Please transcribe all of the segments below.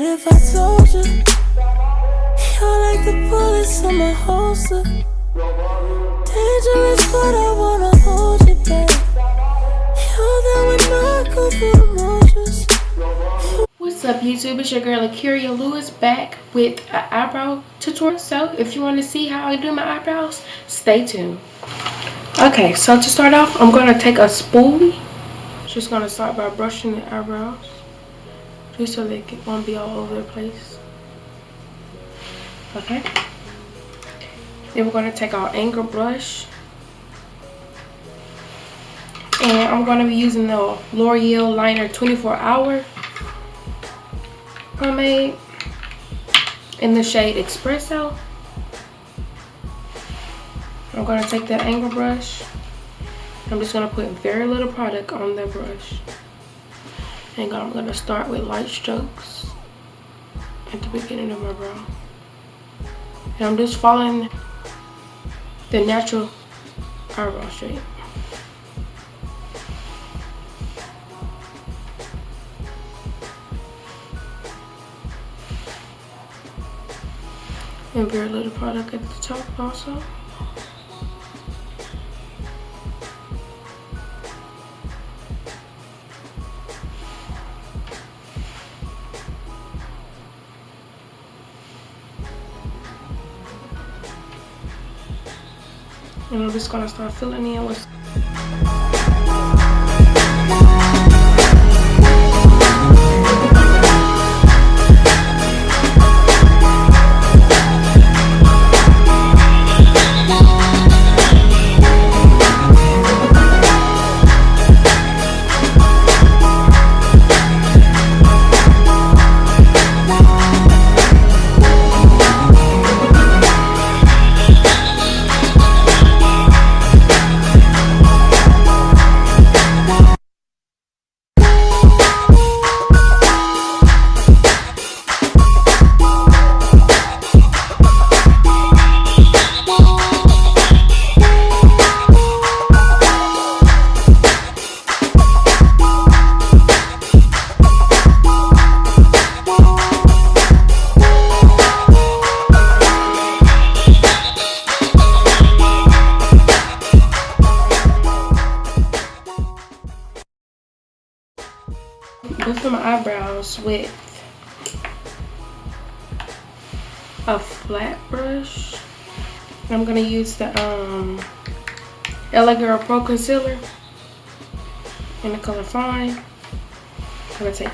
if I told you? You're like the bullets in my holster. Dangerous, but I wanna hold you back. You're there when I go through the motions. What's up, YouTube? It's your girl Akiria Lewis back with an eyebrow tutorial. So if you want to see how I do my eyebrows, stay tuned. Okay, so to start off, I'm going to take a spoon. Just going to start by brushing the eyebrows, just so they won't be all over the place. Okay. Then we're going to take our angle brush. And I'm going to be using the L'Oreal Liner 24 Hour pomade in the shade Espresso. I'm going to take that angle brush. I'm just going to put very little product on the brush. And I'm going to start with light strokes at the beginning of my brow. And I'm just following the natural eyebrow shape. And very little product at the top also. And I'm just gonna start filling in with buffing my eyebrows with a flat brush. I'm gonna use the LA Girl Pro Concealer in the color Fine. I'm gonna take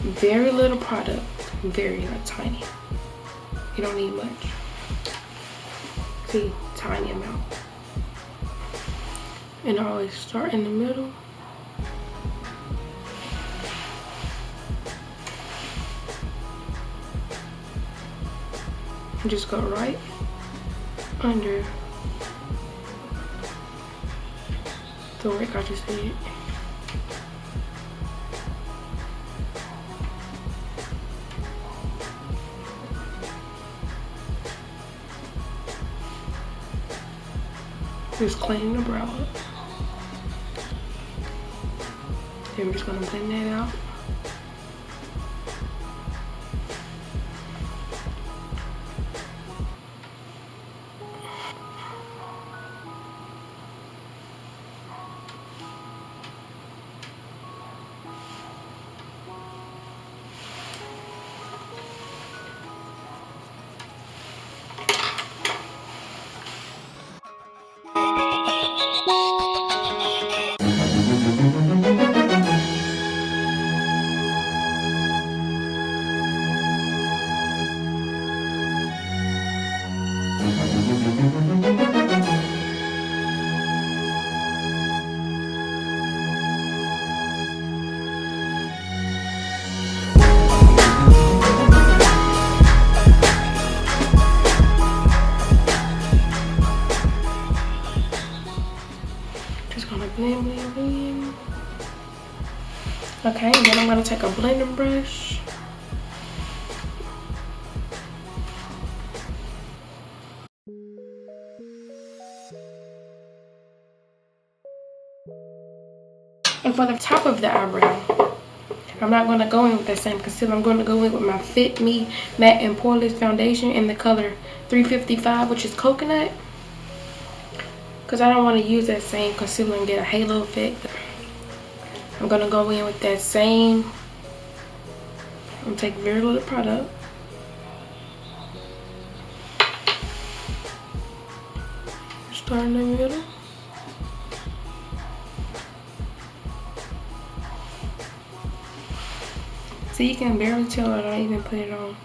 very little product, very tiny. You don't need much. See, tiny amount. And I always start in the middle. And just go right under the work I just did. Just cleaning the brow up. Then we're just gonna blend that out. Blend, blend, blend. Okay, then I'm gonna take a blending brush. And for the top of the eyebrow, I'm not going to go in with that same concealer. I'm going to go in with my Fit Me Matte and Poreless Foundation in the color 355, which is coconut. Because I don't want to use that same concealer and get a halo effect. I'm going to go in with that same. I'm going to take very little product. Start in the middle. So you can barely tell that I even put it on.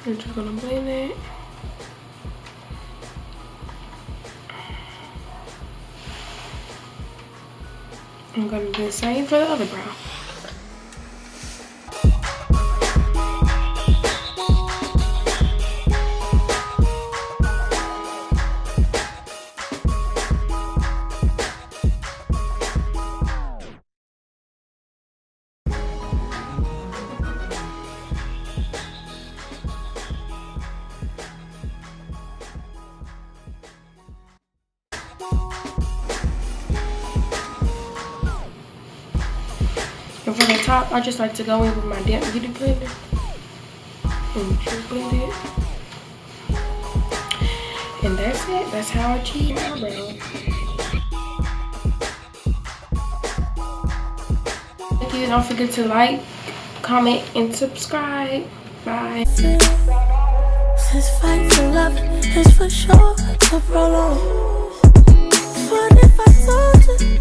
I'm just gonna blend it. I'm gonna do the same for the other brow. And for the top, I just like to go in with my damp beauty blender and just blend it. And that's it. That's how I achieve my eyebrows. Thank you. Don't forget to like, comment, and subscribe. Bye. This fight for love is for sure to prolong. What if I told you?